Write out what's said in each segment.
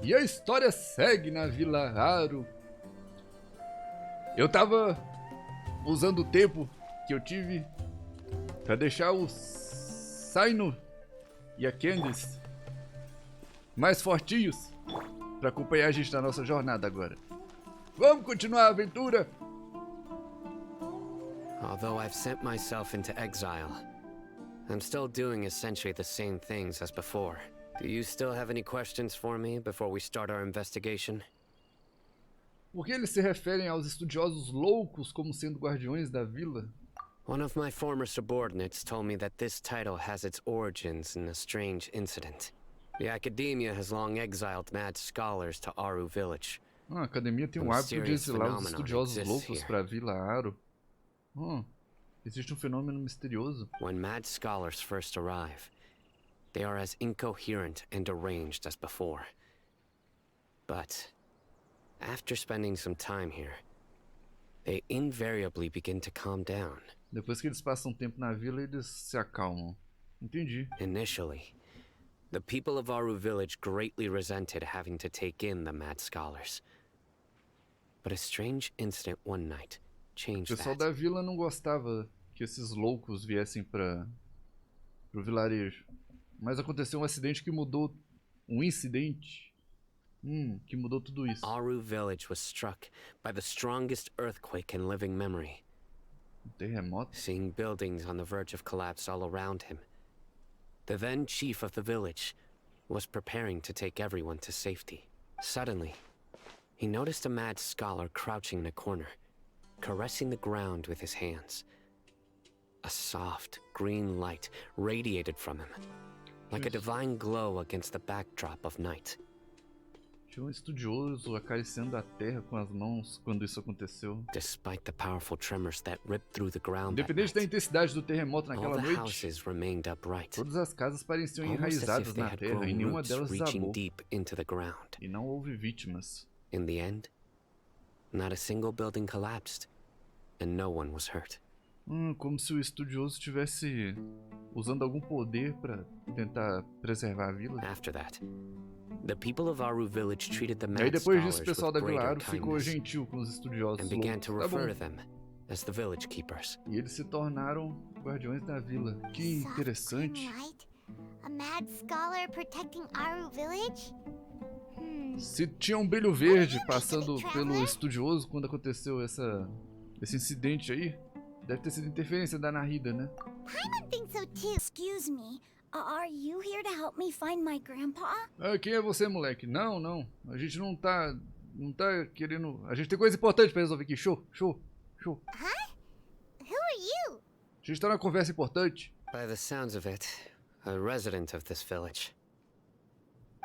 E a história segue na Vila Aro. Eu tava usando o tempo que eu tive pra deixar o Saino e a Candice mais fortinhos pra acompanhar a gente na nossa jornada agora. Vamos continuar a aventura? Although I've sent myself into exile, I'm still doing essentially the same things as before. Do you still have any questions for me before we start our investigation? Por que eles se referem aos estudiosos loucos como sendo guardiões da vila? One of my former subordinates told me that this title has its origins in a strange incident. The academia has long exiled mad scholars to Aru village. A academia tem o hábito de exilar os estudiosos loucos para a Vila Aro. Existe um fenômeno misterioso. When mad scholars first arrive, they are as incoherent and deranged as before. But after spending some time here, they invariably begin to calm down. Depois que eles passam tempo na vila, eles se acalmam. Entendi. Initially, the people of Aru village greatly resented having to take in the mad scholars. But a strange incident one night changed O pessoal that. da vila não gostava que esses loucos viessem pro vilarejo. Mas aconteceu um acidente que mudou... Um incidente... que mudou tudo isso. Aru village was struck by the strongest earthquake in living memory. Um terremoto? Seeing buildings on the verge of collapse all around him, the then chief of the village was preparing to take everyone to safety. Suddenly, he noticed a mad scholar crouching in a corner, caressing the ground with his hands. A soft, green light radiated from him, like a divine glow against the backdrop of night. Tinha um estudioso acariciando a terra com as mãos quando isso aconteceu. Despite the powerful tremors that ripped through the ground that Independente da night, intensidade do terremoto naquela all the noite, houses remained upright, todas as casas pareciam almost as enraizadas if they na had terra e grown nenhuma roots delas reaching desabou. deep into the ground. E não houve vítimas. In the end, not a single building collapsed, and no one was hurt. Como se o estudioso estivesse usando algum poder para tentar preservar a vila. After that, the people of Aru village treated the E aí mad depois scholars disso o with pessoal da Vila greater Aro ficou kindness gentil com os estudiosos and began to loucos. Tá refer bom. them as the village keepers. E eles se tornaram guardiões da vila. Que interessante. Right? A mad scholar protecting Aru village? Se tinha um brilho verde passando pelo estudioso quando aconteceu esse incidente aí, deve ter sido interferência da Narida, né? Paimon thinks so too. Excuse me. Are you here to help me find my grandpa? Quem é você, moleque? Não. A gente não tá querendo... A gente tem coisa importante pra resolver aqui. Show. Huh? Who are you? A gente tá numa conversa importante. By the sounds of it, a resident of this village.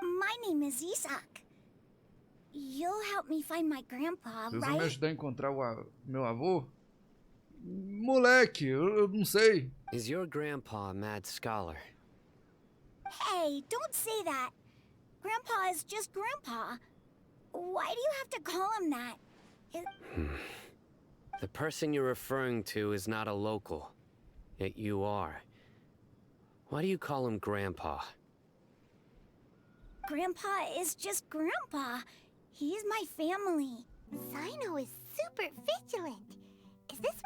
My name is Isak. You'll help me find my grandpa, Vocês vão me right? ajudar a encontrar o meu avô? Moleque, eu não sei. Is your grandpa a mad scholar? Hey, don't say that. Grandpa is just Grandpa. Why do you have to call him that? The person you're referring to is not a local, yet you are. Why do you call him Grandpa? Grandpa is just Grandpa. He's my family. Sino is super vigilant. Is this...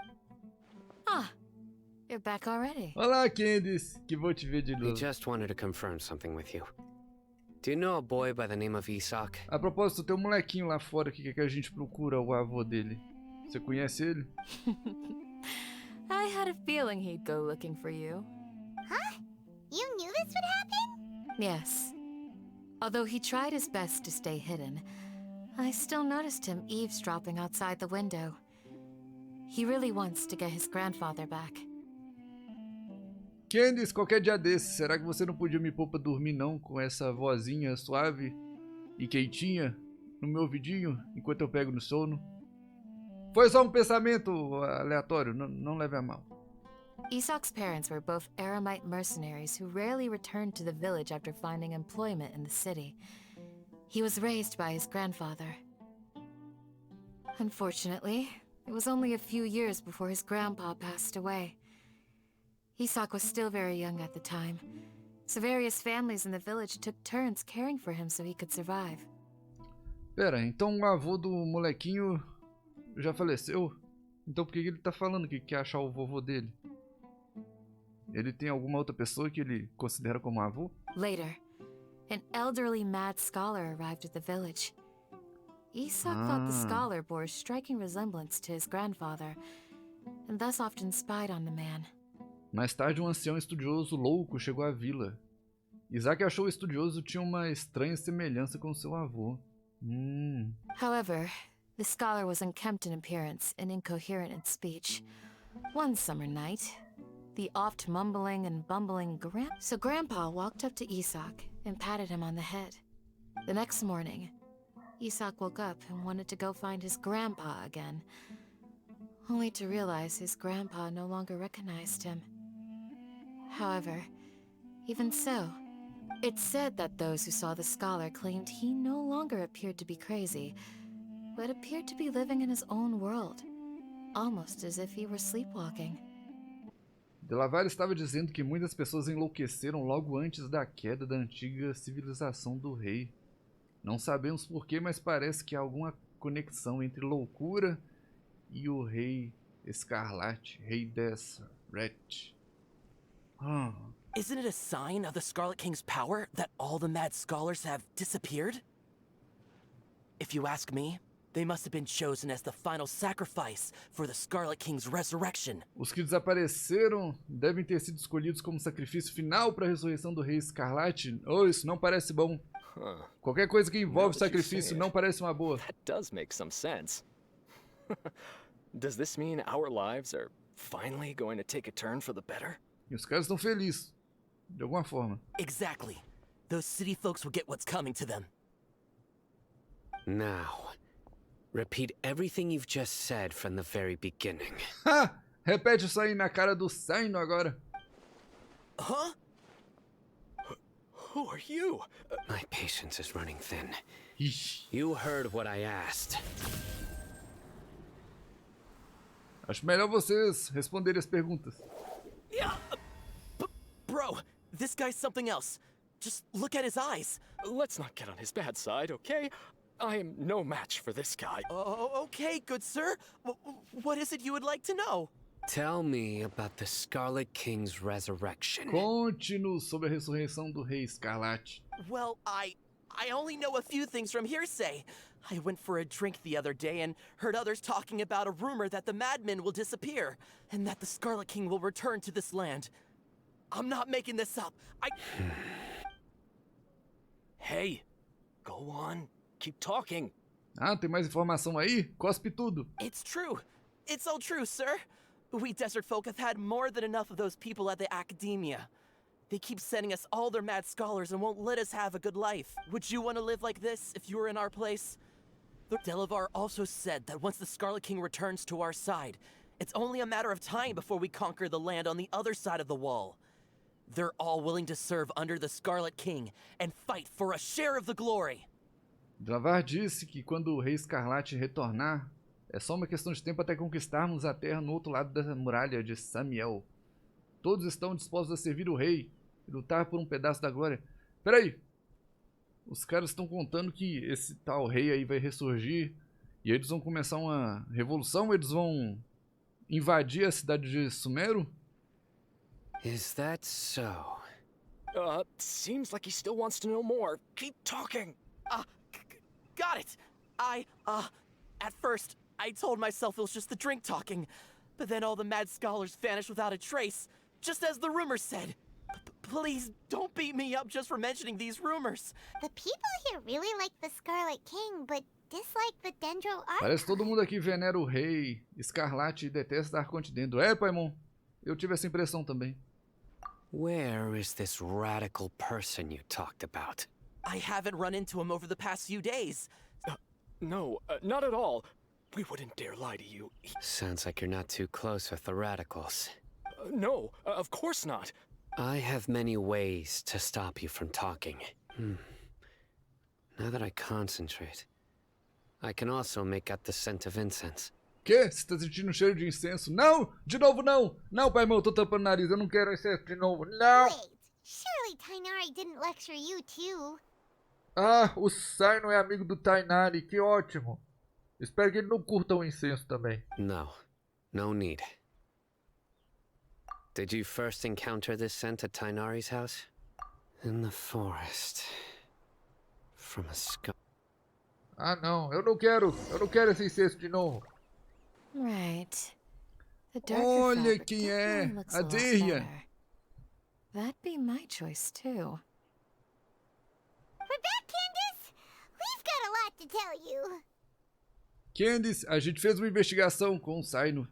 Ah, you're back already. Olá, Candice, que vou te ver de I novo. just wanted to confirm something with you. Do you know a boy by the name of Isak? A propósito, tem um molequinho lá fora que quer que a gente procura o avô dele. Você conhece ele? I had a feeling he'd go looking for you. Huh? You knew this would happen? Yes. Although he tried his best to stay hidden, I still noticed him eavesdropping outside the window. He really wants to get his grandfather back. Candice, qualquer dia desses, será que você não podia me pôr pra dormir não com essa vozinha suave e quentinha no meu ouvidinho enquanto eu pego no sono? Foi só um pensamento aleatório, não leve a mal. Isak's parents were both Aramite mercenaries who rarely returned to the village after finding employment in the city. He was raised by his grandfather. Unfortunately, it was only a few years before his grandpa passed away. Isak was still very young at the time, so various families in the village took turns caring for him so he could survive. Pera, então o avô do molequinho já faleceu? Então por que ele tá falando que quer achar o vovô dele? Ele tem alguma outra pessoa que ele considera como avô? Later, an elderly mad scholar arrived at the village. Isak thought the scholar bore a striking resemblance to his grandfather, and thus often spied on the man. Mais tarde, um ancião estudioso louco chegou à vila. Isaac achou o estudioso tinha uma estranha semelhança com seu avô. However, the scholar was unkempt in appearance and incoherent in speech. One summer night, the oft mumbling and bumbling Grandpa walked up to Isak and patted him on the head. The next morning, Isak woke up and wanted to go find his grandpa again, only to realize his grandpa no longer recognized him. However, even so, it's said that those who saw the scholar claimed he no longer appeared to be crazy, but appeared to be living in his own world, almost as if he were sleepwalking. De La Valle estava dizendo que muitas pessoas enlouqueceram logo antes da queda da antiga civilização do rei. Não sabemos porquê, mas parece que há alguma conexão entre loucura e o rei Escarlate, rei Deserto. Isn't it a sign of the Scarlet King's power that all the mad scholars have disappeared? If you ask me, they must have been chosen as the final sacrifice for the Scarlet King's resurrection. Os que desapareceram devem ter sido escolhidos como sacrifício final para a ressurreição do rei Escarlate. Oh, isso não parece bom. Qualquer coisa que envolve sacrifício não parece uma boa. That does make some sense. Does this mean our lives are finally going to take a turn for the better? E os caras estão felizes, de alguma forma. Exactly. Those city folks will get what's coming to them. Now, repeat everything you've just said from the very beginning. Ha! Repete isso aí na cara do Saino agora. Huh? Who are you? My patience is running thin. Ixi. You heard what I asked. Acho melhor vocês responderem as perguntas. Yeah. Bro, this guy's something else. Just look at his eyes. Let's not get on his bad side, okay? I am no match for this guy. Oh, okay, good sir. What is it you would like to know? Tell me about the Scarlet King's resurrection. Conte-nos sobre a ressurreição do rei Escarlate. Well, I only know a few things from hearsay. I went for a drink the other day and heard others talking about a rumor that the madmen will disappear and that the Scarlet King will return to this land. I'm not making this up. Hey, go on. Keep talking. Ah, tem mais informação aí? Cospe tudo. It's true. It's all true, sir. We desert folk have had more than enough of those people at the academia. They keep sending us all their mad scholars and won't let us have a good life. Would you want to live like this if you were in our place? The Delavar also said that once the Scarlet King returns to our side, it's only a matter of time before we conquer the land on the other side of the wall. They're all willing to serve under the Scarlet King and fight for a share of the glory. Dravar disse que quando o rei Escarlate retornar, é só uma questão de tempo até conquistarmos a terra no outro lado da muralha de Samiel. Todos estão dispostos a servir o rei e lutar por um pedaço da glória. Peraí! Os caras estão contando que esse tal rei aí vai ressurgir e eles vão começar uma revolução? Eles vão invadir a cidade de Sumeru? Is that so? Seems like he still wants to know more. Keep talking. Got it. At first, I told myself it was just the drink talking, but then all the mad scholars vanished without a trace, just as the rumors said. Please don't beat me up just for mentioning these rumors. The people here really like the Scarlet King, but dislike the Dendro Arconte. Parece que todo mundo aqui venera o rei Escarlate e detesta Arconte dentro. É, Paimon? Eu tive essa impressão também. Where is this radical person you talked about? I haven't run into him over the past few days. No, not at all. We wouldn't dare lie to you. Sounds like you're not too close with the radicals. No, of course not. I have many ways to stop you from talking. Now that I concentrate, I can also make out the scent of incense. Que? Você tá sentindo um cheiro de incenso? Não! De novo não! Não, Paimon, eu tô tampando o nariz. Eu não quero incenso de novo. Não! Wait, surely Tainari didn't lecture you too. Ah, o Saino é amigo do Tainari, que ótimo. Espero que ele não curta o incenso também. No need. Did you first encounter this scent at Tainari's house? In the forest. From a sky. Ah, não, eu não quero esse incenso de novo. Right. The darker Olha fabric quem é, definitely looks a a lot Deia. better. That'd be my choice too. We're back, Candace! We've got a lot to tell you. Candice, a gente fez uma investigação com o Saino.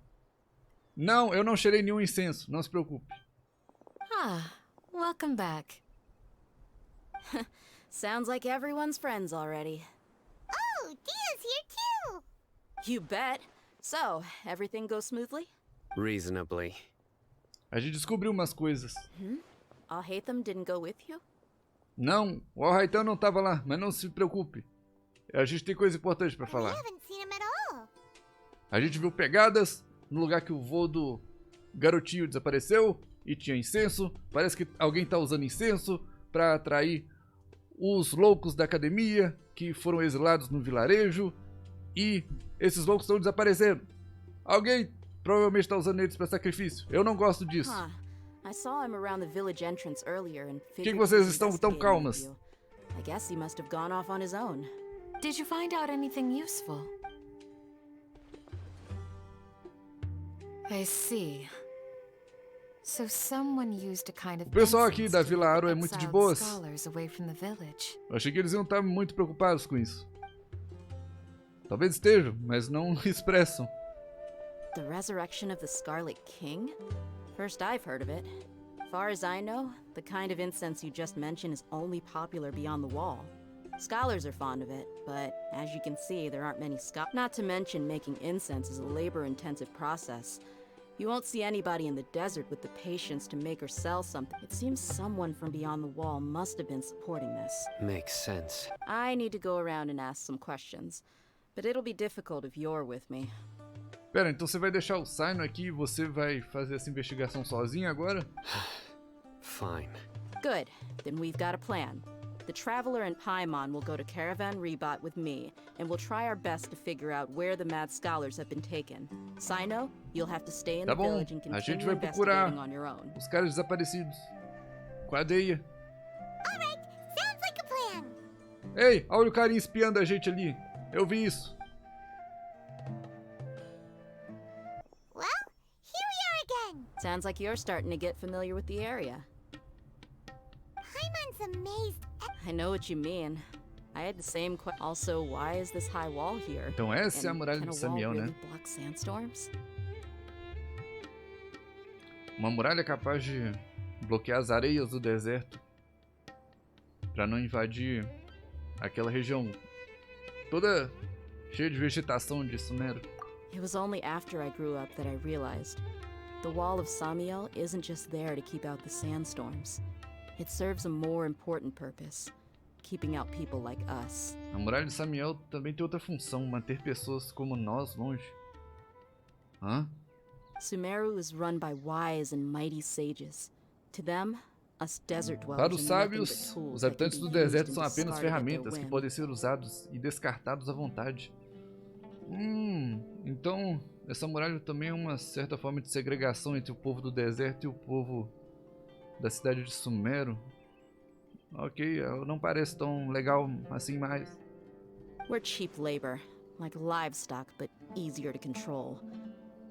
Não, eu não cheirei nenhum incenso, não se preocupe. Ah, welcome back. Sounds like everyone's friends already. Oh, Dia's here too! You bet. So, everything goes smoothly? Reasonably. A gente descobriu umas coisas. Alhaitham didn't go with you? Não, o Alhaitham não estava lá, mas não se preocupe. A gente tem coisa importante para We falar. haven't seen him at all. A gente viu pegadas no lugar que o voo do garotinho desapareceu e tinha incenso. Parece que alguém tá usando incenso para atrair os loucos da academia que foram exilados no vilarejo. E esses loucos estão desaparecendo. Alguém provavelmente está usando eles para sacrifício. Eu não gosto disso. Huh. I saw him around the village entrance earlier and Que figured vocês he was estão tão investigating calmas? with you. I guess he must have gone off on his own. Did you find out anything useful? I see. So someone used a kind of O pessoal aqui incense da to Vila keep Aro é muito de exiled boas. scholars away from the village. Eu achei que eles iam estar muito preocupados com isso. Talvez estejam, mas não expressam. The resurrection of the Scarlet King? First I've heard of it. Far as I know, the kind of incense you just mentioned is only popular beyond the wall. Scholars are fond of it, but as you can see, there aren't many scholars. Not to mention making incense is a labor-intensive process. You won't see anybody in the desert with the patience to make or sell something. It seems someone from beyond the wall must have been supporting this. Makes sense. I need to go around and ask some questions, but it'll be difficult if you're with me. Pera, então você vai deixar o Saino aqui e você vai fazer essa investigação sozinho agora? Fine. Good. Then we've got a plan. The Traveler and Paimon will go to Caravan Rebot with me, and we'll try our best to figure out where the Mad Scholars have been taken. Sino, you'll have to stay in Tá the bom, village and a gente continue vai procurar investigating on your own. os caras desaparecidos. Com a Deia. Alright, sounds like a plan. Ei, olha o carinha espiando a gente ali. Eu vi isso. Well, here we are again. Sounds like you're starting to get familiar with the area. Paimon's amazed. I know what you mean. I had the same question. Also, why is this high wall here? Então essa é a And muralha can de a wall Samiel, né? really block sandstorms? Uma muralha capaz de bloquear as areias do deserto para não invadir aquela região toda cheia de vegetação de Sumeru. It was only after I grew up that I realized the wall of Samiel isn't just there to keep out the sandstorms. It serves a more important purpose, keeping out people like us. A muralha de Samiel também tem outra função, manter pessoas como nós longe. Hã? Sumeru is run by wise and mighty sages. To them, us desert dwellers Para os are nothing but sábios, tools os that can habitantes be do used deserto and são apenas discarded at their ferramentas que whim. podem ser usados e descartados à vontade. Então essa muralha também é uma certa forma de segregação entre o povo do deserto e o povo da cidade de Sumeru. Ok, não parece tão legal assim mais. We're cheap labor, like livestock, but easier to control.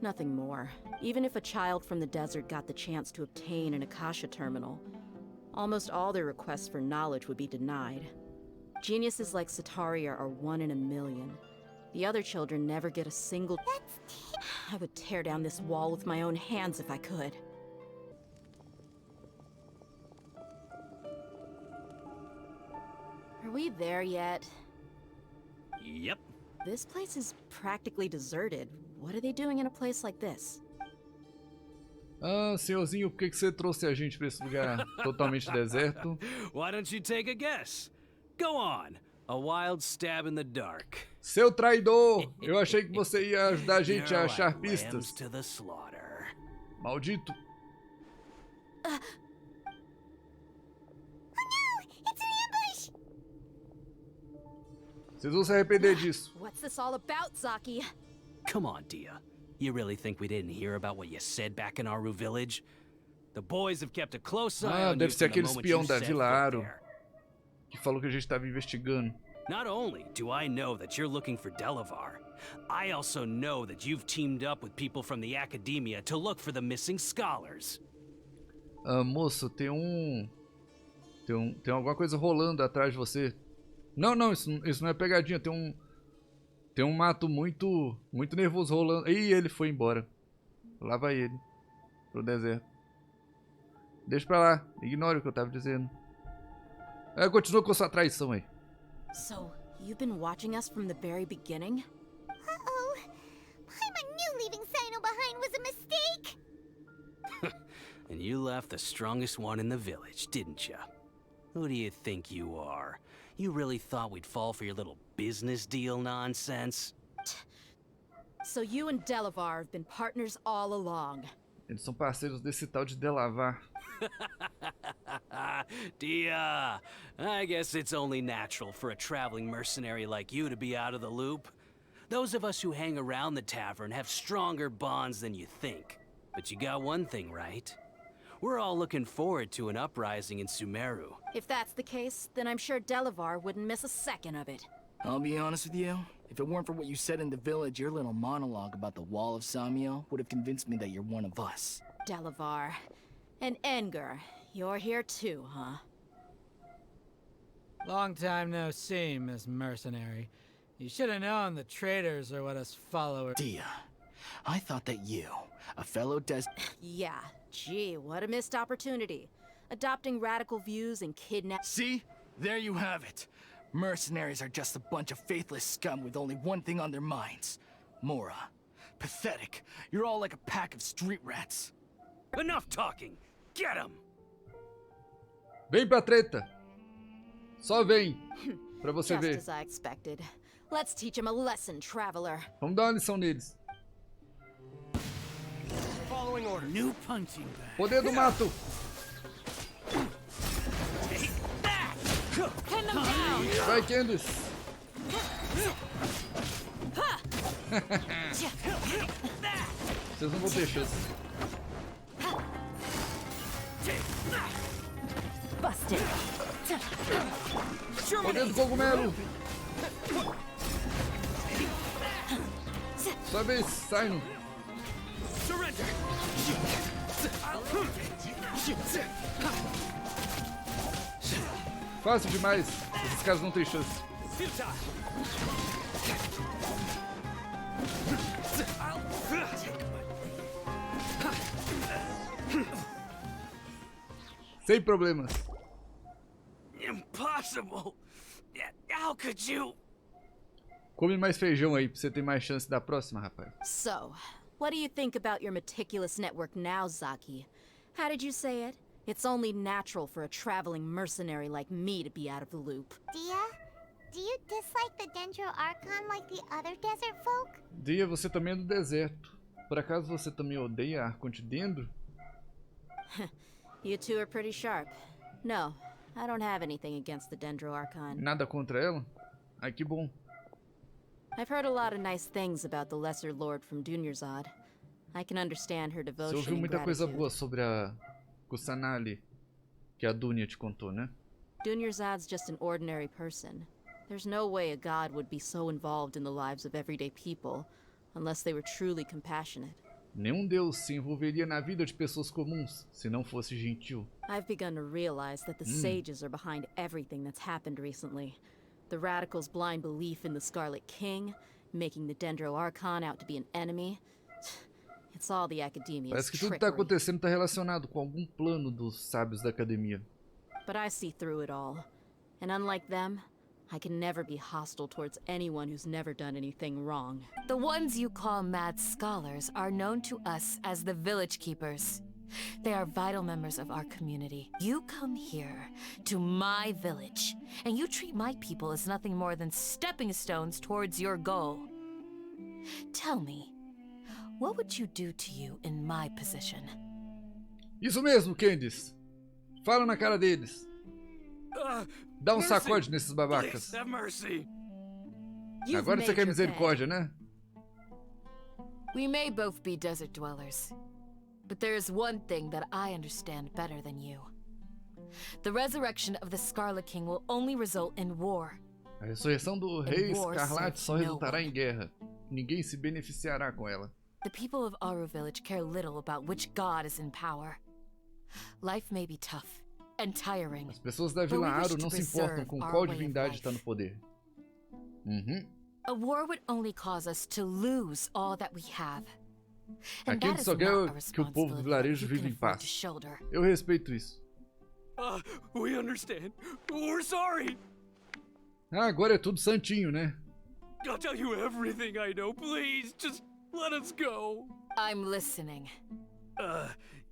Nothing more. Even if a child from the desert got the chance to obtain an Akasha terminal, almost all their requests for knowledge would be denied. Geniuses like Sataria are 1 in a million. The other children never get a single... I would tear down this wall with my own hands if I could. Are we there yet? Yep. This place is practically deserted. What are they doing in a place like this? Ah, senhorzinho, por que você trouxe a gente pra esse lugar totalmente deserto? Why don't you take a guess? Go on. A wild stab in the dark. Seu traidor! Eu achei que você ia ajudar a gente a You're achar like lambs pistas. to the slaughter. Maldito! Oh no! It's an ambush! Vocês vão se arrepender disso. What's this all about, Zaki? Come on, Dia. You really think we didn't hear about what you said back in Aru village? The boys have kept a close eye on you deve ser from the aquele moment espião you da set Vila foot Aro there. que falou que a gente estava investigando. Not only do I know that you're looking for Delavar, I also know that you've teamed up with people from the academia to look for the missing scholars. Moço, tem alguma coisa rolando atrás de você. Não, isso não é pegadinha. Tem um mato muito nervoso rolando. Ih, ele foi embora. Lá vai ele. Pro deserto. Deixa pra lá. Ignore o que eu tava dizendo. Continua com sua traição aí. So, you've been watching us from the very beginning? Uh-oh. Paimon knew leaving Sino behind was a mistake. And you left the strongest one in the village, didn't ya? Who do you think you are? You really thought we'd fall for your little business deal nonsense? So you and Delavar have been partners all along. Eles são parceiros desse tal de Delavar. Dia, I guess it's only natural for a traveling mercenary like you to be out of the loop. Those of us who hang around the tavern have stronger bonds than you think. But you got one thing right. We're all looking forward to an uprising in Sumeru. If that's the case, then I'm sure Delavar wouldn't miss a second of it. I'll be honest with you. If it weren't for what you said in the village, your little monologue about the Wall of Samiel would have convinced me that you're one of us. Delavar. And Engar, you're here too, huh? Long time no see, Miss Mercenary. You should have known the traitors are what us followers... Dia, I thought that you, a fellow Yeah, gee, what a missed opportunity. Adopting radical views and kidnapping... See? There you have it. Mercenaries are just a bunch of faithless scum with only one thing on their minds. Mora. Pathetic. You're all like a pack of street rats. Enough talking! Get him! Vem pra treta. Só vem. Pra você Just ver. as I expected. Let's teach him a lesson, traveler. Vamos dar uma lição neles. Following order. New punching bag. Poder do mato. Pin them down! Vai, Candice. Vocês não vão ter chance. Busted. Poder do cogumelo. Sua vez, Sino. Surrender! Fácil demais. Esses caras não têm chance. Sem problemas. Impossible! How could you? Come mais feijão aí pra você ter mais chance da próxima, rapaz. So, what do you think about your meticulous network now, Zaki? How did you say it? It's only natural for a traveling mercenary like me to be out of the loop. Dia, do you dislike the Dendro Archon like the other desert folk? Dia, você também é do deserto. Por acaso você também odeia Arconte dentro? You two are pretty sharp. No, I don't have anything against the Dendro Archon. Nada contra ela? Ai, que bom. I've heard a lot of nice things about the Lesser Lord from Dunyarzad. I can understand her Você devotion ouviu and muita coisa gratitude. boa sobre a Kusanali, que a Dunya te contou, né? Dunyarzad's just an ordinary person. There's no way a god would be so involved in the lives of everyday people, unless they were truly compassionate. Nenhum deus se envolveria na vida de pessoas comuns se não fosse gentil. I've begun to realize that the sages are behind everything that's happened recently. The radicals' blind belief in the Scarlet King, making the Dendro Archon out to be an enemy. It's all the academia's Parece que tudo que tá trickery. acontecendo tá relacionado com algum plano dos sábios da academia. But I see through it all. And unlike them, I can never be hostile towards anyone who's never done anything wrong. The ones you call mad scholars are known to us as the Village Keepers. They are vital members of our community. You come here, to my village, and you treat my people as nothing more than stepping stones towards your goal. Tell me, what would you do to you in my position? Isso mesmo, Candice. Fala na cara deles. Dá um Mercy! sacode nesses babacas. Please, have mercy. Agora você quer misericórdia, né? We may both be desert dwellers, but there is one thing that I understand better than you. The resurrection of the Scarlet King will only result in war. A ressurreição do Rei Escarlate só resultará em guerra. Ninguém se beneficiará com ela. The people of Aru Village care little about which god is in power. Life may be tough and tiring. As pessoas da Vila Aru não se importam com qual divindade está no poder. A war would only cause us to lose all that we have. Aqui a gente só quer que o povo do vilarejo viva em paz. Eu respeito isso. We understand. We're sorry. Ah, agora é tudo santinho, né? I'll tell you everything I know, please. Just let us go. I'm listening.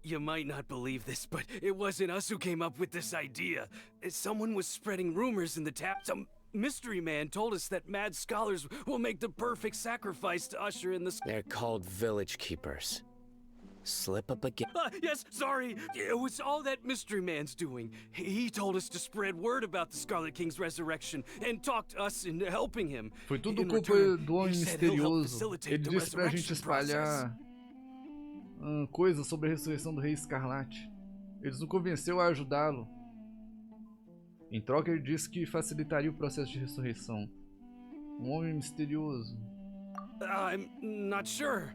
You might not believe this, but it wasn't us who came up with this idea. Someone was spreading rumors in the tap. Some mystery man told us that mad scholars will make the perfect sacrifice to usher in the... They're called village keepers. Slip up again. Yes, sorry. It was all that mystery man's doing. He told us to spread word about the Scarlet King's resurrection and talked us into helping him. Foi tudo culpa do homem misterioso. Ele disse pra gente espalhar coisas sobre a ressurreição do Rei Escarlate. Ele nos convenceu a ajudá-lo. Em troca, ele disse que facilitaria o processo de ressurreição. Um homem misterioso. I'm not sure.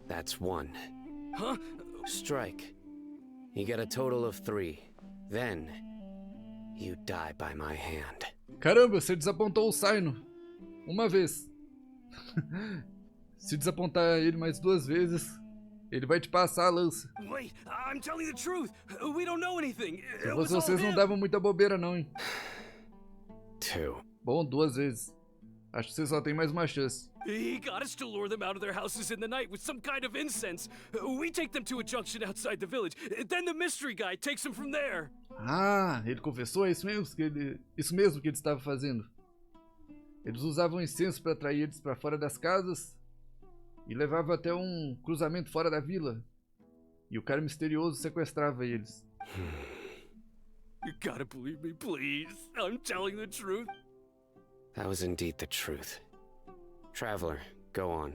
That's one. Huh? Strike. You get a total of 3. Then, you die by my hand. Caramba, você desapontou o Saino. Uma vez. Se desapontar ele mais 2 vezes, ele vai te passar a lança. Wait, I'm telling the truth. We don't know anything. Se fosse vocês não davam muita bobeira não, hein? 2. Bom, 2 vezes. Acho que você só tem mais uma chance. He got us to lure them out of their houses in the night with some kind of incense. We take them to a junction outside the village. Then the mystery guy takes them from there. Ah, ele confessou? É isso mesmo que ele estava fazendo. Eles usavam incenso para atrair eles para fora das casas e levavam até um cruzamento fora da vila. E o cara misterioso sequestrava eles. You gotta believe me, please. I'm telling the truth. That was indeed the truth. Traveler, go on.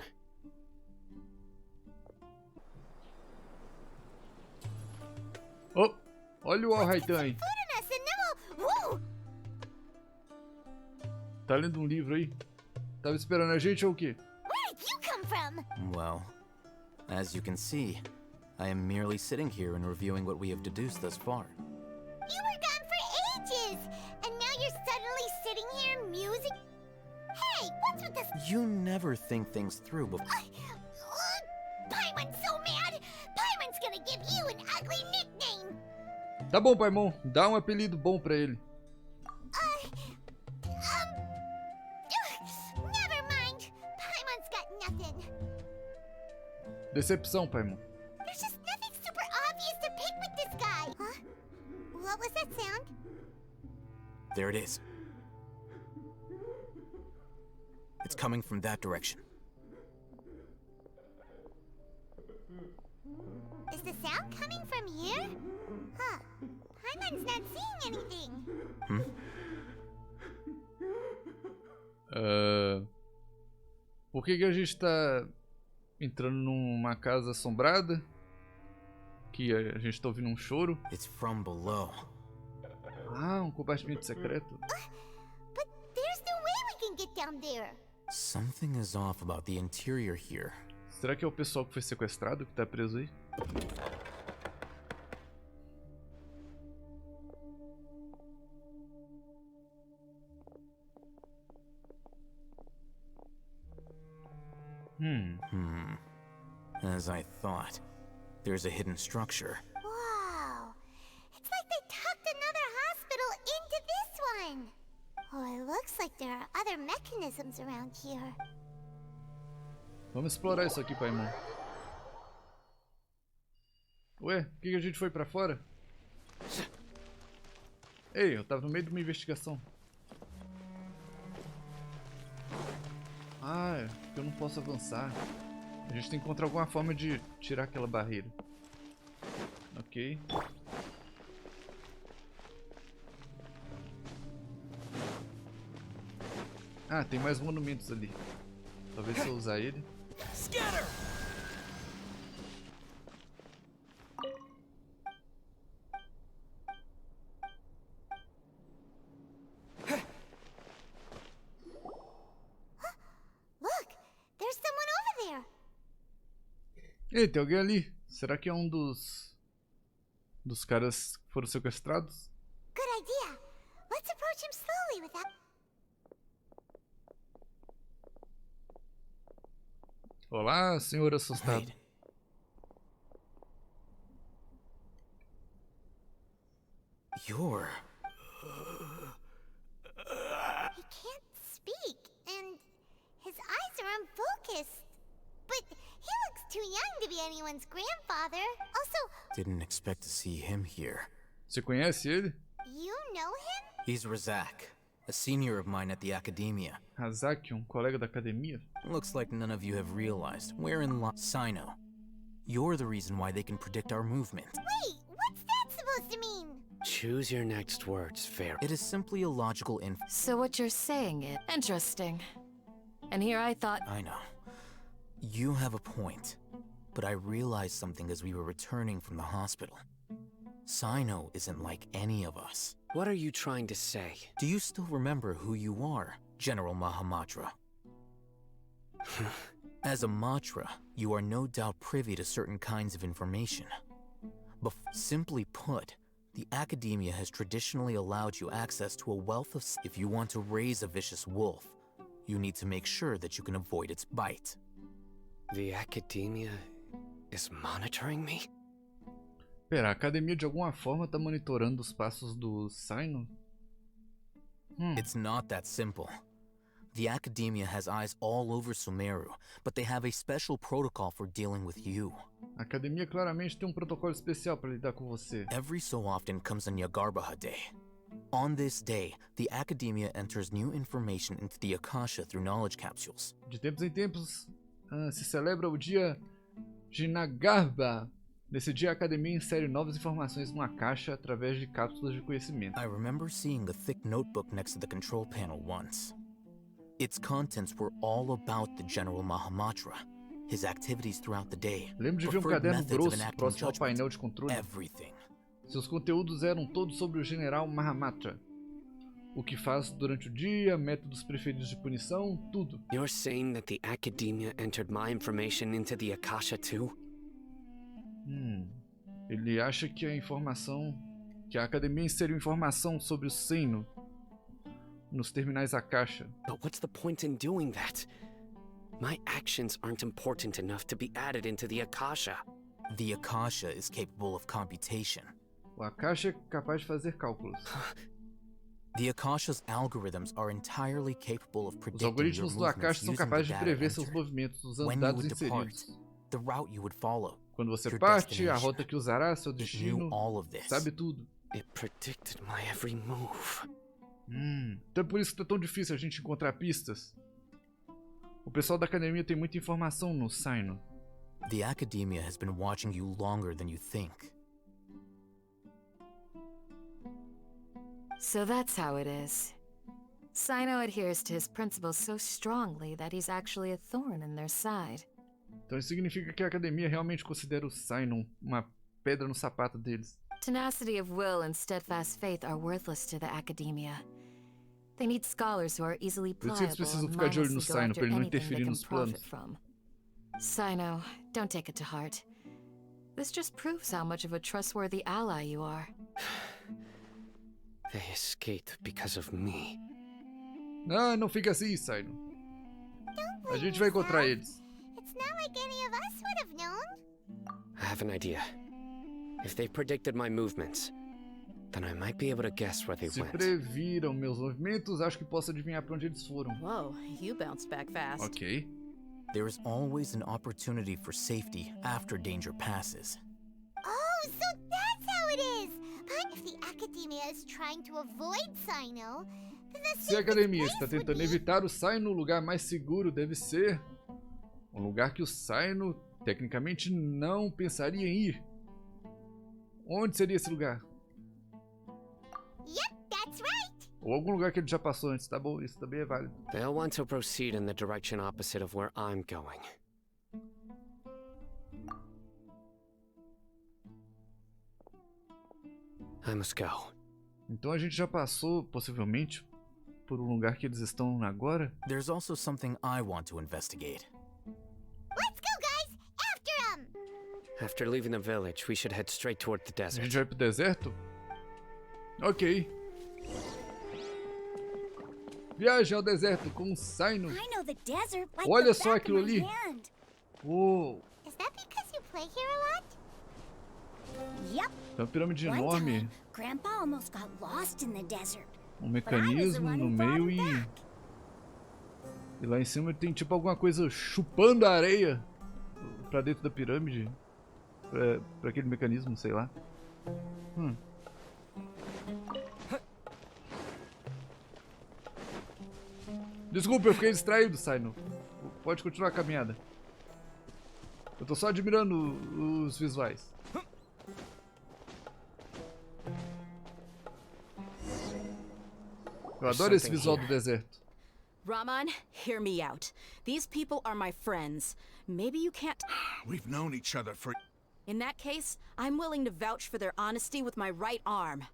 Oh, olha o Alhaitan aí. Tá lendo um livro aí? Tava esperando a gente ou o quê? Where did you come from? Well, as you can see, I am merely sitting here and reviewing what we have deduced thus far. You were gone for ages, and now you're suddenly sitting here musing. Hey, what's with this? You never think things through before. Paimon's so mad. Paimon's gonna give you an ugly nickname. Tá bom, Paimon. Dá um apelido bom pra ele. Never mind. Paimon's got nothing. Decepção, Paimon. There's just nothing super obvious to pick with this guy. Huh? What was that sound? There it is. It's coming from that direction. Is the sound coming from here? Huh. Paimon's not seeing anything. Por que a gente tá entrando numa casa assombrada? Que a gente tá ouvindo um choro? It's from below. Ah, um compartimento secreto. But there's no way we can get down there. Something is off about the interior here. Será que é o pessoal que foi sequestrado que tá preso aí? As I thought, there's a hidden structure. Wow. It's like they tucked another hospital into this one. Oh, it looks like there are other mechanisms around here. Vamos explorar isso aqui, Paimon. Ué, por que a gente foi pra fora? Ei, eu tava no meio de uma investigação. Ah, eu não posso avançar. A gente tem que encontrar alguma forma de tirar aquela barreira. Ok. Ah, tem mais monumentos ali. Talvez se eu usar ele. Scatter! Look, there's someone over there. Ei, tem alguém ali. Será que é um dos caras que foram sequestrados? Good idea. Let's approach him slowly without... Olá, senhor assustado. Wait. You're... He can't speak, and his eyes are unfocused. But he looks too young to be anyone's grandfather. Also, Didn't expect to see him here. Você conhece ele? you know him? He's Razak, a senior of mine at the academia. Hazaki, um colega da academia? Looks like none of you have realized we're in Sino. You're the reason why they can predict our movement. Wait, what's that supposed to mean? Choose your next words, fair. It is simply a logical So what you're saying is interesting. And here I thought... I know. You have a point. But I realized something as we were returning from the hospital. Sino isn't like any of us. What are you trying to say? Do you still remember who you are, General Mahamatra? As a Matra, you are no doubt privy to certain kinds of information. But simply put, the academia has traditionally allowed you access to a wealth of... If you want to raise a vicious wolf, you need to make sure that you can avoid its bite. The academia is monitoring me? Pera, a academia de alguma forma tá monitorando os passos do Sino? It's not that simple. The academia has eyes all over Sumeru, but they have a special protocol for dealing with you. A academia claramente tem um protocolo especial para lidar com você. Every so often comes a Yagarbaha Day. On this day, the academia enters new information into the Akasha through knowledge capsules. De tempos em tempos, se celebra o dia Jinagarba. Nesse dia, a academia insere novas informações numa caixa através de cápsulas de conhecimento. I remember seeing a thick notebook next to the control panel once. Its contents were all about the General Mahamatra, his activities throughout the day, Lembro de ver um preferred caderno methods of grosso enacting próximo ao judgment, painel de controle. everything. Seus conteúdos eram todos sobre o General Mahamatra. O que faz durante o dia, métodos preferidos de punição, tudo. You're saying that the academia entered my information into the Akasha too? Ele acha que a academia inseriu informação sobre o Sino nos terminais Akasha. But what's the point in doing that? My actions aren't important enough to be added into the Akasha. The Akasha is capable of computation. O Akasha é capaz de fazer cálculos. The Akasha's algorithms are entirely capable of Os predicting your algoritmos do movements Akasha são using the capazes de data prever seus entered. movimentos usando When you dados would depart, inseridos. the route you would follow, Quando você your parte, a destination. rota que usará, seu It knew destino, all of this. sabe tudo. It predicted my every move. Então é por isso que é tão difícil a gente encontrar pistas. O pessoal da academia tem muita informação no Sino. The academia has been watching you longer than you think. So that's how it is. Sino adheres to his principles so strongly that he's actually a thorn in their side. Então isso significa que a academia realmente considera o Sino uma pedra no sapato deles. Tenacity of will and steadfast faith are worthless to the academia. They need scholars who are easily Por isso que eles pliable precisam and ficar de olho no mindlessly go Sino after para ele não anything they interferir can nos profit planos. from. Sino, don't take it to heart. This just proves how much of a trustworthy ally you are. They escaped because of me. Não fica assim, Sino. A gente vai encontrar eles. It's not like any of us would have known. I have an idea. If they predicted my movements, then I might be able to guess where they Se went. previram meus movimentos, acho que posso adivinhar para onde eles foram. Whoa, you bounced back fast. Ok. There is always an opportunity for safety after danger passes. Oh, so that's how it is! But if the academia is trying to avoid Sino, then the Se a safest academia place está would tentando be... evitar o Sino, o lugar mais seguro deve ser um lugar que o Sino tecnicamente não pensaria em ir. Onde seria esse lugar? Yep, that's right! Ou algum lugar que ele já passou antes, tá bom? Isso também é válido. They'll want to proceed in the direction opposite of where I'm going. I must go. Então a gente já passou, possivelmente, por um lugar que eles estão agora. There's also something I want to investigate. Let's go, guys! After him! After leaving the village, we should head straight toward the A desert. gente vai pro deserto? Ok. Viaje ao deserto com um Saino. I know the desert like Olha the só back aquilo of my ali. hand. Uou. Is that because you play here a lot? Yep. Tem uma pirâmide One enorme. time, Grandpa almost got lost in the desert. Um mecanismo no meio e lá em cima tem tipo alguma coisa chupando a areia pra dentro da pirâmide. Pra aquele mecanismo, sei lá. Desculpa, eu fiquei distraído, Saino. Pode continuar a caminhada. Eu tô só admirando os visuais. Eu adoro esse visual do deserto. Raman, hear me out. These people are my friends. Maybe you can't... We've known each other for... In that case, I'm willing to vouch for their honesty with my right arm.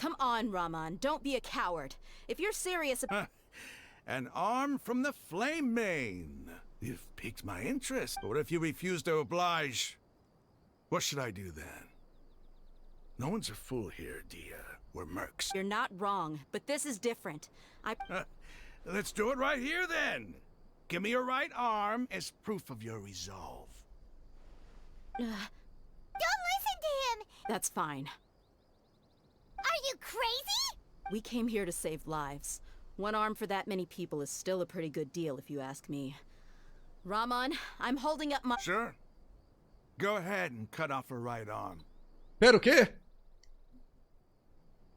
Come on, Raman, don't be a coward. If you're serious about... An arm from the flame mane. You've piqued my interest. But what if you refuse to oblige? What should I do then? No one's a fool here, Dia. We're mercs. You're not wrong, but this is different. Let's do it right here then. Give me your right arm as proof of your resolve. Don't listen to him! That's fine. Are you crazy? We came here to save lives. One arm for that many people is still a pretty good deal, if you ask me. Raman, I'm holding up my... Sure. Go ahead and cut off her right arm. Pera, o quê?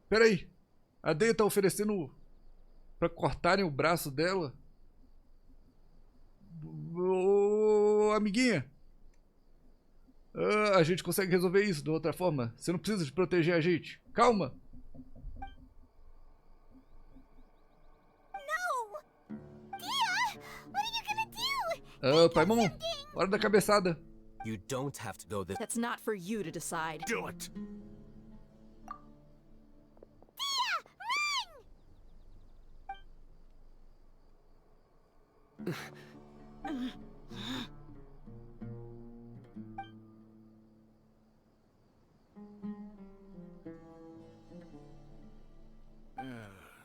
Pera aí. A Deia tá oferecendo pra cortarem o braço dela? Ô, amiguinha. A gente consegue resolver isso de outra forma. Você não precisa de proteger a gente. Calma. No! Dia! What are you gonna do? Pai, mamão. Hora da cabeçada. You don't have to go this... That's not for you to decide. Do it!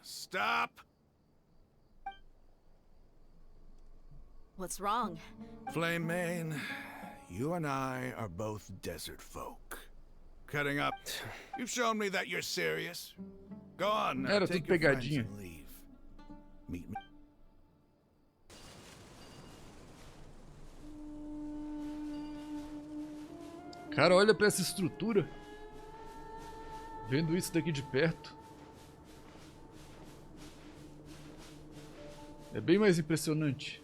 Stop! What's wrong? Flame Mane, you and I are both desert folk. Cutting up. You've shown me that you're serious. Go on now, Era take tudo your friends pegadinha. and leave. Meet me. Cara, olha pra essa estrutura. Vendo isso daqui de perto. É bem mais impressionante.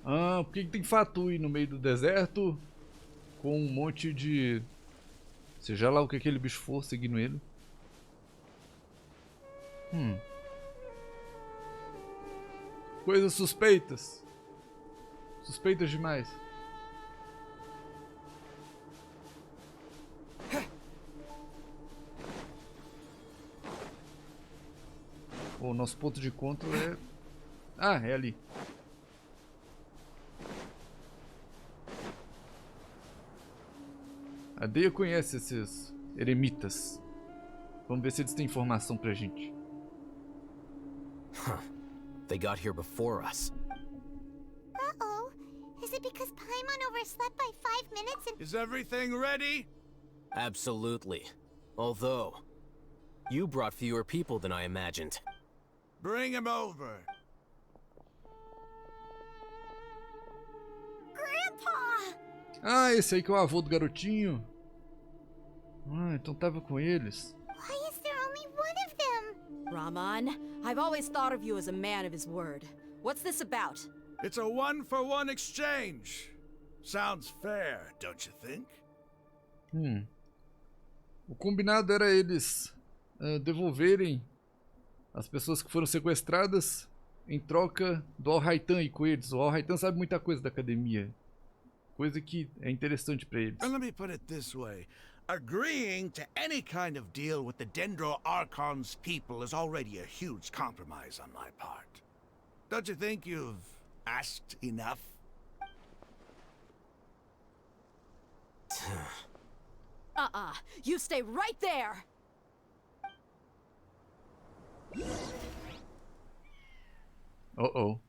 Por que tem Fatui no meio do deserto? Com um monte de... Seja lá o que aquele bicho for seguindo ele. Coisas suspeitas. Suspeitas demais. O nosso ponto de encontro é... é ali. A Deia conhece esses eremitas. Vamos ver se eles têm informação pra gente. They got here before us. Uh-oh. Is it because Paimon overslept by 5 minutes and... Is everything ready? Absolutely. Although, you brought fewer people than I imagined. Bring him over. Grandpa! Esse aí que é o avô do garotinho. Então tava com eles. Why is there only one of them? Raman, I've always thought of you as a man of his word. What's this about? It's a one-for-one exchange. Sounds fair, don't you think? O combinado era eles devolverem as pessoas que foram sequestradas em troca do Al-Raitan e coelhos. O Al-Raitan sabe muita coisa da academia. Coisa que é interessante pra eles. And let me put it this way. Agreeing to any kind of deal with the Dendro Archon's people is already a huge compromise on my part. Don't you think you've asked enough? You stay right there! O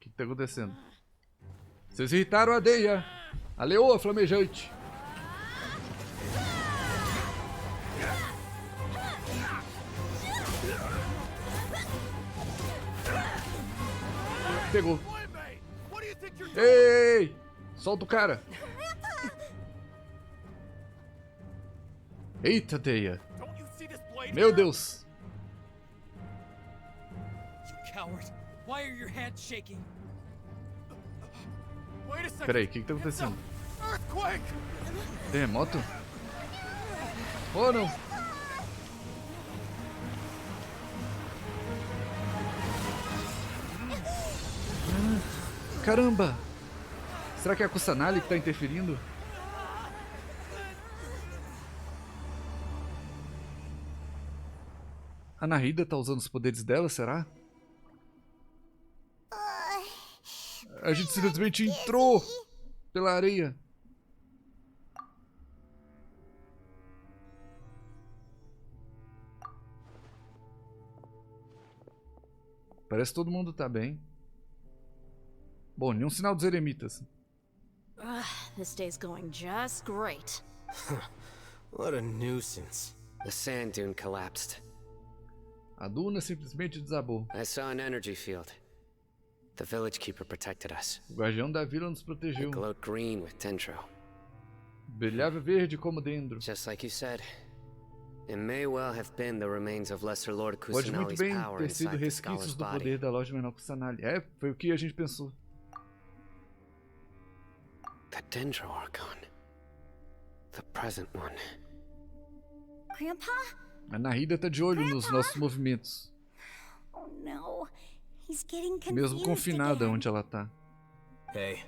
que tá acontecendo? Vocês irritaram a Deia, a leoa flamejante. Pegou. Ei! Solta o cara. Eita, Deia. Meu Deus. Peraí, o que tá acontecendo? Terremoto? Oh, não. Caramba! Será que é a Kusanali que tá interferindo? A Nahida tá usando os poderes dela, será? A gente simplesmente entrou pela areia. Parece que todo mundo tá bem. Bom, nenhum sinal dos eremitas. This day's going just great. What a nuisance. The sand dune collapsed. A duna simplesmente desabou. I saw an energy field. The village keeper protected us. O guardião da vila nos protegeu. It glowed green with dendro. Brilhava verde como dendro. Just like you said. It may well have been the remains of Lesser Lord Pode muito Kusanali's bem power ter sido inside the resquícios scholar's do body. poder da loja menor Kusanali. É, foi o que a gente pensou. The Dendro Archon. The present one. Grandpa? A Nahida tá de olho nos nossos movimentos. Oh no. He's getting confused Mesmo confinada again. onde ela tá. Hey,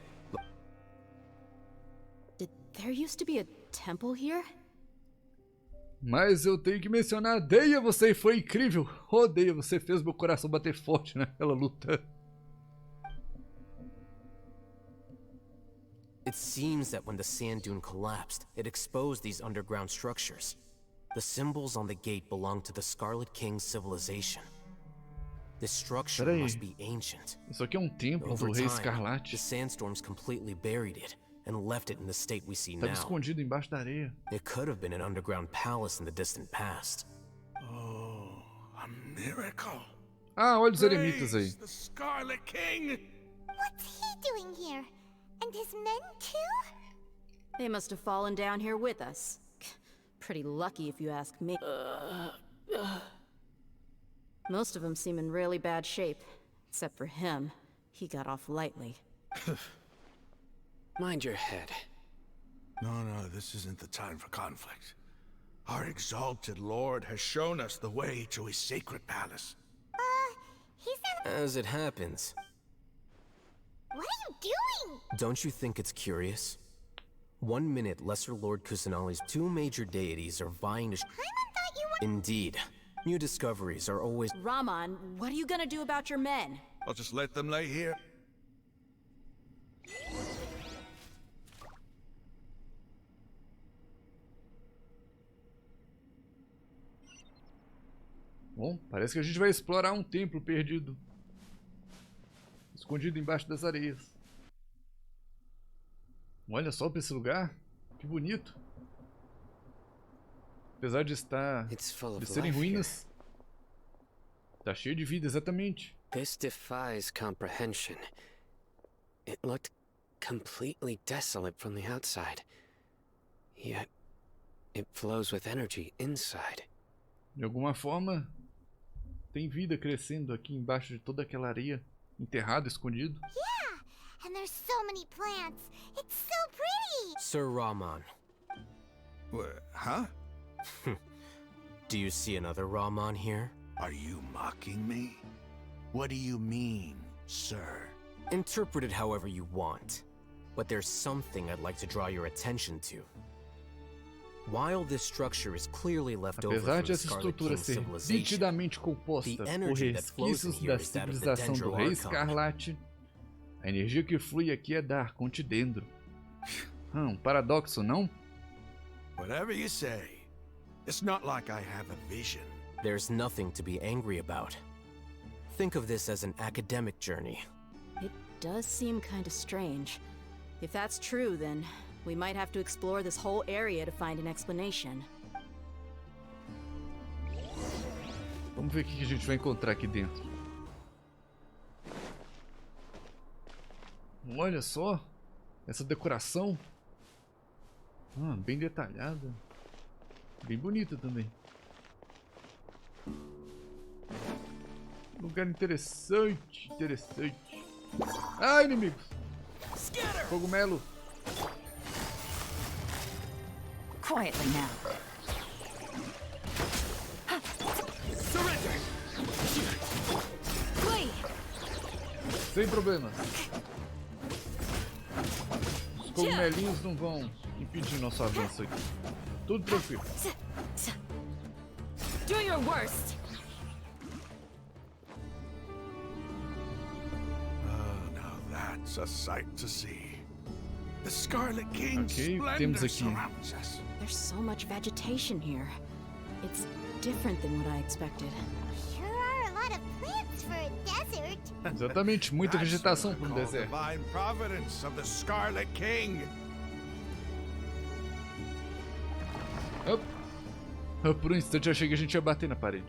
Did there used to be a temple here? Mas eu tenho que mencionar, Deia, você foi incrível. Oh, Deia, você fez meu coração bater forte naquela luta. It seems that when the sand dune collapsed, it exposed these underground structures. The symbols on the gate belong to the Scarlet King's civilization. This structure Peraí. must be ancient. Isso aqui é um templo do Over Rei time, Escarlate. the sandstorms completely buried it and left it in the state we see Estava now. escondido embaixo da areia. It could have been an underground palace in the distant past. Oh, a miracle. Ah, olha os eremitas aí. Praise the Scarlet King. What's he doing here? And his men too? They must have fallen down here with us. Pretty lucky if you ask me. Most of them seem in really bad shape. Except for him. He got off lightly. Mind your head. No, this isn't the time for conflict. Our exalted lord has shown us the way to his sacred palace. He's not. As it happens, What are you doing? don't you think it's curious? 1 minute, Lesser Lord Kusanali's 2 major deities are vying to... Paimon thought you were. Indeed. New discoveries are always... Raman, what are you gonna do about your men? I'll just let them lay here. Bom, parece que a gente vai explorar um templo perdido. Escondido embaixo das areias. Olha só pra esse lugar. Que bonito. Apesar de estar... It's full de of serem life here. ruínas. Tá cheio de vida, exatamente. This defies comprehension. It looked completely desolate from the outside. Yet, it flows with energy inside. De alguma forma, tem vida crescendo aqui embaixo de toda aquela areia. Enterrado, escondido. Yeah, and there's so many plants. It's so pretty. Sir Raman, What, huh? Do you see another Rahman here? Are you mocking me? What do you mean, sir? Interpret it however you want, but there's something I'd like to draw your attention to. While this structure is clearly left over Apesar from de the essa Scarlet estrutura King's ser civilization, nitidamente composta por resquícios da civilização do Rei Escarlate, a energia que flui aqui é da Arconte dentro. Um paradoxo, não? Whatever you say. It's not like I have a vision. There's nothing to be angry about. Think of this as an academic journey. It does seem kind of strange. If that's true, then we might have to explore this whole area to find an explanation. Vamos ver o que a gente vai encontrar aqui dentro. Olha só essa decoração. Bem detalhada. Bem bonita também. Lugar interessante, interessante. Ah, inimigos! Cogumelo! Quietly now. Surrender! Sem problemas. Os cogumelinhos não vão impedir nosso avanço aqui. Tudo tranquilo. Do your worst. Now that's a sight to see. The Scarlet King's temos splendor aqui. surrounds us. There's so much vegetation here. It's different than what I expected. Sure are a lot of plants for a desert. Exatamente, muita That's vegetação what I para um call deserto. Divine providence of the Scarlet King. Por um instante eu achei que a gente ia bater na parede.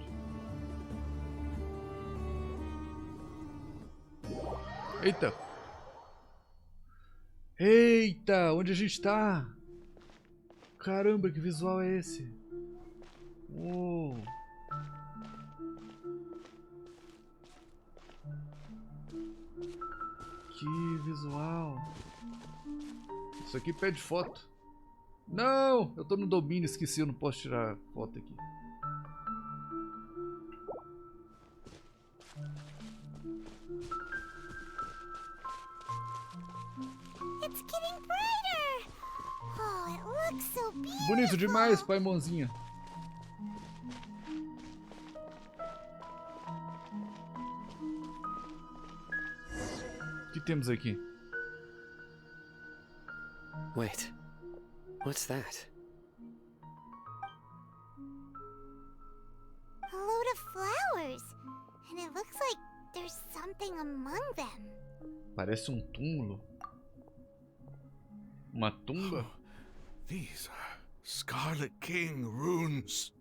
Eita! Eita! Onde a gente tá? Caramba, que visual é esse? Uou! Que visual! Isso aqui pede foto. Não! Eu tô no domínio, esqueci, eu não posso tirar foto aqui. It's getting brighter. Oh, it looks so beautiful. Bonito demais, Paimonzinha. O que temos aqui? Wait. What's that? A load of flowers. And it looks like there's something among them. Parece um túmulo. Uma tumba? These are Scarlet King runes.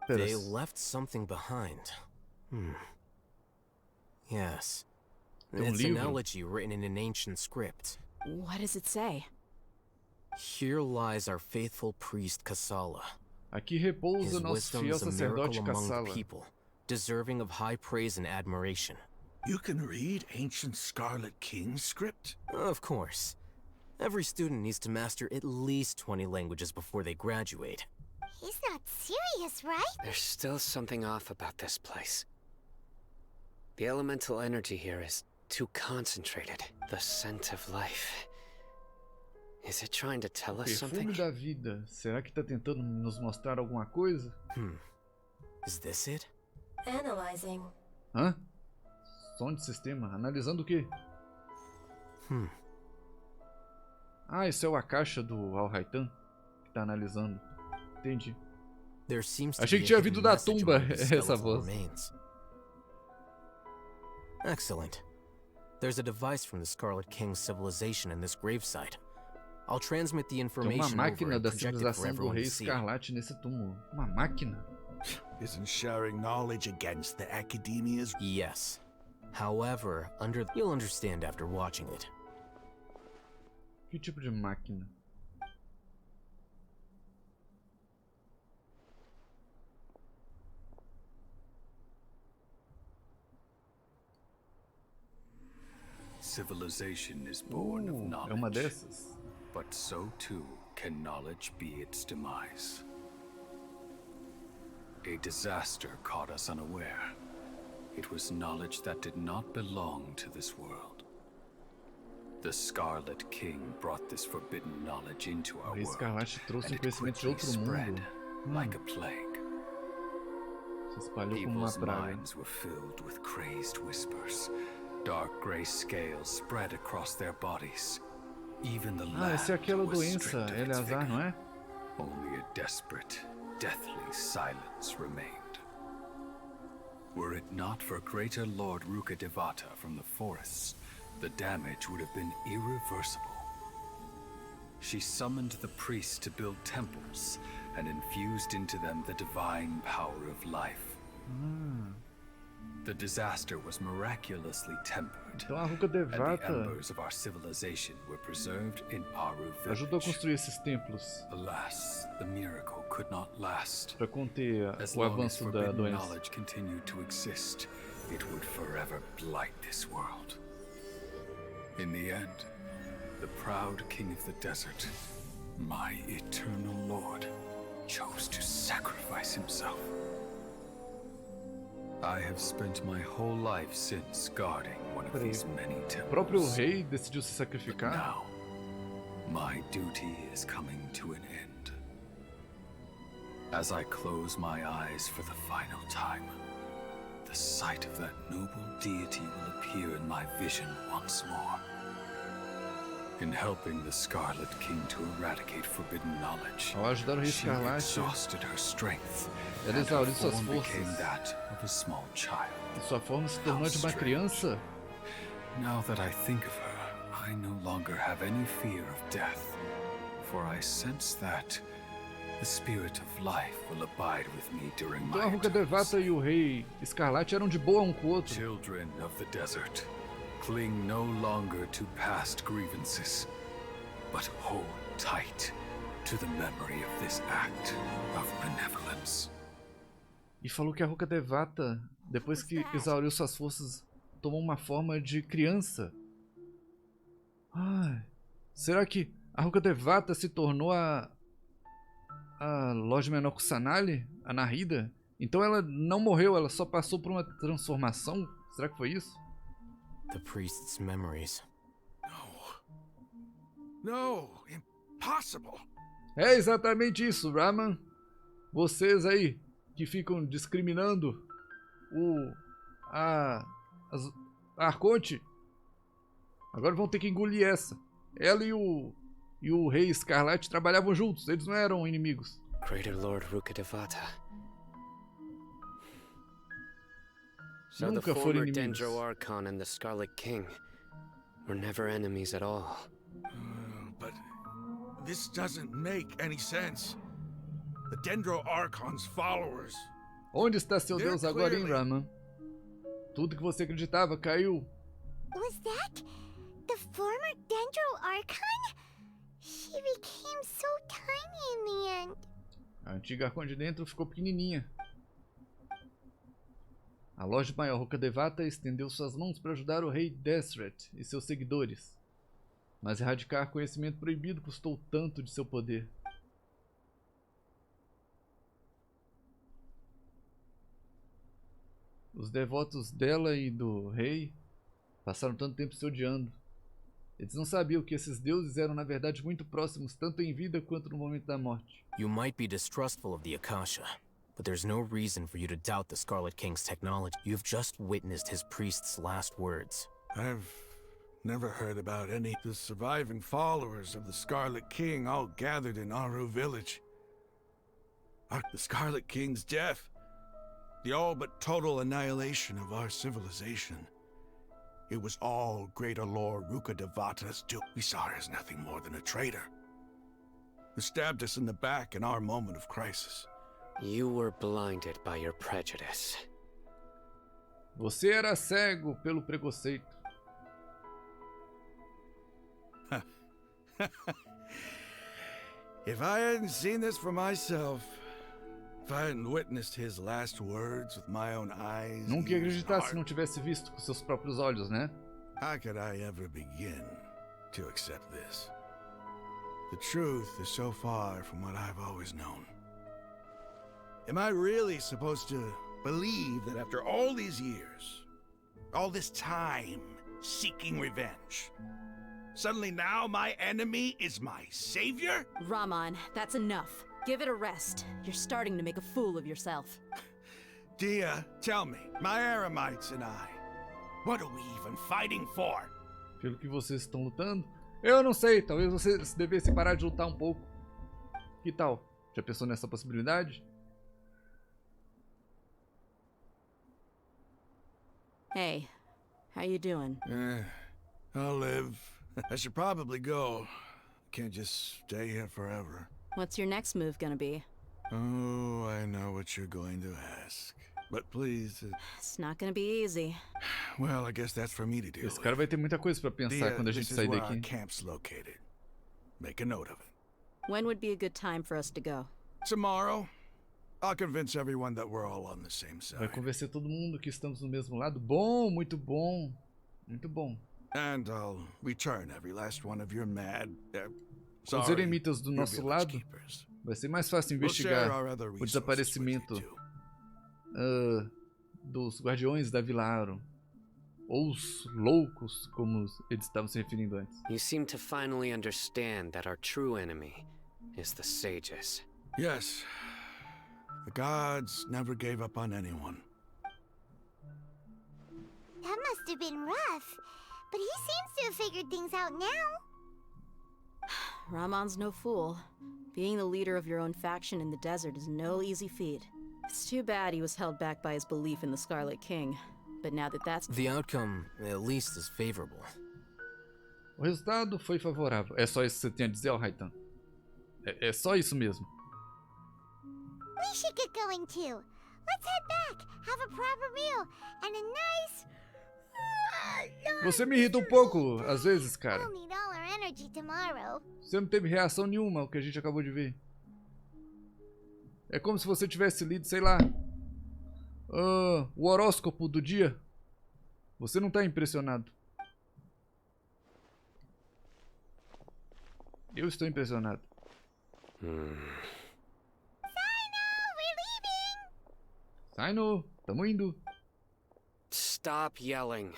They left something behind. Yes. It's an elegy written in an ancient script. What does it say? Here lies our faithful priest Kassala. Aqui repousa His nosso wisdom fiel is a miracle sacerdote among the Kassala. people, deserving of high praise and admiration. You can read ancient Scarlet King script? Of course. Every student needs to master at least 20 languages before they graduate. He's not serious, right? There's still something off about this place. The elemental energy here is too concentrated. The scent of life. Is it trying to tell us something? Perfume da vida. Será que tá tentando nos mostrar alguma coisa? Is this it? Analyzing. Hã? Som de sistema. Analisando o quê? Ah, isso é a caixa do Al-Haitan que tá analisando. Entendi. There seems to Achei be que tinha a vindo hidden da message tumba among the essa skeletal voz. remains. Excellent. There's a device from the Scarlet King's civilization in this gravesite. I'll transmit the Tem uma information over máquina and da project it for civilização do everyone Rei to see. Escarlate nesse túmulo. Uma máquina? Isn't sharing knowledge against the academia's? Yes. However, you'll understand after watching it. Que tipo de máquina? Civilization is born of É uma knowledge, dessas? but so too can knowledge be its demise. A disaster caught us unaware. It was knowledge that did not belong to this world. The Scarlet King brought this forbidden knowledge into our Rei world, Escarlate trouxe and it conhecimento de quickly outro spread mundo. like a plague. Se espalhou como uma People's praga. minds were filled with crazed whispers. Dark gray scales spread across their bodies. Even the land Essa é aquela was doença, stripped of its Eleazar, não vigor. é? Only a desperate, deathly silence remained. Were it not for greater Lord Rukkhadevata from the forests, the damage would have been irreversible. She summoned the priests to build temples and infused into them the divine power of life. The disaster was miraculously tempered, Então a and the Rukkhadevata embers of our civilization were preserved in Aru ajudou a village. construir esses templos Alas, the miracle could not last. para conter As o long as avanço da forbidden doença. knowledge continued to exist, it would forever blight this world. In the end, the proud king of the desert, my eternal lord, chose to sacrifice himself. I have spent my whole life since guarding one of these many O próprio temples. rei decidiu se sacrificar. Now, my duty is coming to an end. As I close my eyes for the final time, the sight of that noble deity will appear in my vision once more. In helping the Scarlet King to eradicate forbidden knowledge, Ao ajudar o Rei she Escarlate, exhausted her strength, ela and her exauriu suas form became forças. that of a small child. E sua forma se tornou de uma criança. Now that I think of her, I no longer have any fear of death, for I sense that the spirit of life will abide with me during Então my a Rukkhadevata e o Rei Escarlate eram de boa um com o outro. Children of the desert, cling no longer to past grievances, but hold tight to the memory of this act of benevolence. E falou que a Rukkhadevata, depois que exauriu suas forças, tomou uma forma de criança. Ai, será que a Rukkhadevata se tornou a Loja Menor Kusanali, a Narida? Então ela não morreu, ela só passou por uma transformação? Será que foi isso? The priest's memories. No, impossible. É exatamente isso, Raman. Vocês aí que ficam discriminando a Arconte, agora vão ter que engolir essa. Ela e o Rei Escarlate trabalhavam juntos, eles não eram inimigos. Greater Lord Rukkhadevata. So the Nunca foram former inimigos. Dendro Archon and the Scarlet King were never enemies at all. But this doesn't make any sense. The Dendro Archon's followers. Onde está seu They're Deus agora, hein, clearly- Raman? Tudo que você acreditava caiu. Was that the former Dendro Archon? She became so tiny in the end. A antiga Arconte de dentro ficou pequenininha. A loja maior Rukkhadevata estendeu suas mãos para ajudar o rei Desret e seus seguidores. Mas erradicar conhecimento proibido custou tanto de seu poder. Os devotos dela e do rei passaram tanto tempo se odiando. Eles não sabiam que esses deuses eram na verdade muito próximos, tanto em vida quanto no momento da morte. You might be distrustful of the Akasha, but there's no reason for you to doubt the Scarlet King's technology. You've just witnessed his priest's last words. I've never heard about any. The surviving followers of the Scarlet King all gathered in Aru village. The Scarlet King's death. The all but total annihilation of our civilization. It was all Greater Lord Rukkhadevata's doing. We saw her as nothing more than a traitor. Who stabbed us in the back in our moment of crisis. You were blinded by your prejudice. Você era cego pelo preconceito. If I hadn't seen this for myself, if I hadn't witnessed his last words with my own eyes, Nunca ia ears, and acreditar se heart, não tivesse visto com seus próprios olhos, né? how could I ever begin to accept this? The truth is so far from what I've always known. Am I really supposed to believe that after all these years, all this time seeking revenge, suddenly now my enemy is my savior? Rahman, that's enough. Give it a rest. You're starting to make a fool of yourself. Dia, tell me, my Aramites and I, what are we even fighting for? Pelo que vocês estão lutando? Eu não sei, talvez vocês devessem parar de lutar um pouco. Que tal? Já pensou nessa possibilidade? Hey, how you doing? I'll live. I should probably go. Can't just stay here forever. What's your next move gonna be? Oh, I know what you're going to ask. But please... It's not gonna be easy. Well, I guess that's for me to do. Esse cara vai ter muita coisa pra pensar quando a gente sair daqui. Camp's located. Make a note of it. When would be a good time for us to go? Tomorrow. I'll convince everyone that we're all on the same side. Vai convencer todo mundo que estamos no mesmo lado. Bom, muito bom. Muito bom. And I'll return every last one of your mad... Com os eremitas do nosso lado, vai ser mais fácil investigar o desaparecimento dos guardiões da Vila Aro. Ou os loucos, como eles estavam se referindo antes. You seem to finally understand that our true enemy is the sages. Yes. The gods never gave up on anyone. That must have been rough, but he seems to have figured things out now. Rahman's no fool. Being the leader of your own faction in the desert is no easy feat. It's too bad he was held back by his belief in the Scarlet King. But now that that's... The outcome, at least, is favorable. O resultado foi favorável. É só isso que você tem a dizer, Raitan? É só isso mesmo. We should get going too. Let's head back, have a proper meal, and a nice... Você me irrita um pouco, às vezes, cara. We'll need all our energy tomorrow. Você não teve reação nenhuma ao que a gente acabou de ver. É como se você tivesse lido, sei lá, o horóscopo do dia. Você não tá impressionado. Eu estou impressionado. Saino, tamo indo. Stop yelling.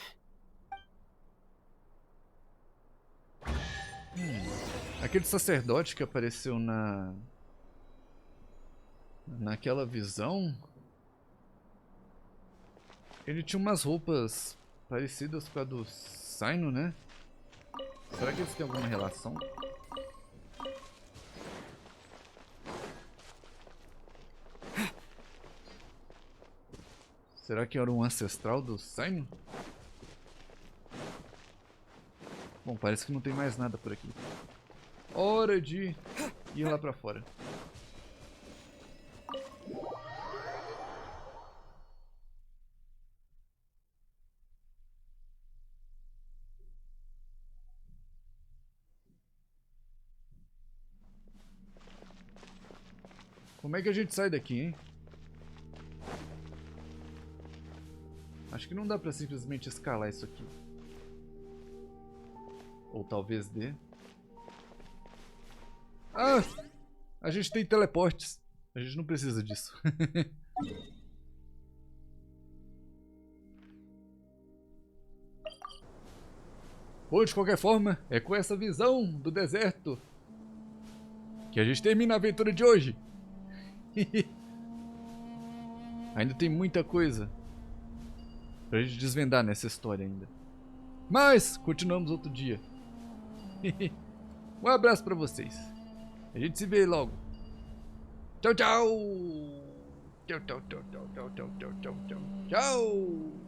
Aquele sacerdote que apareceu naquela visão, ele tinha umas roupas parecidas com a do Saino, né? Será que eles têm alguma relação? Será que era um ancestral do Saino? Bom, parece que não tem mais nada por aqui. Hora de ir lá pra fora. Como é que a gente sai daqui, hein? Acho que não dá pra simplesmente escalar isso aqui. Ou talvez dê. Ah! A gente tem teleportes. A gente não precisa disso. Ou de qualquer forma, é com essa visão do deserto que a gente termina a aventura de hoje. Ainda tem muita coisa pra gente desvendar nessa história ainda. Mas continuamos outro dia. Um abraço pra vocês. A gente se vê logo. Tchau, tchau. Tchau, tchau, tchau, tchau, tchau, tchau, tchau, tchau, tchau.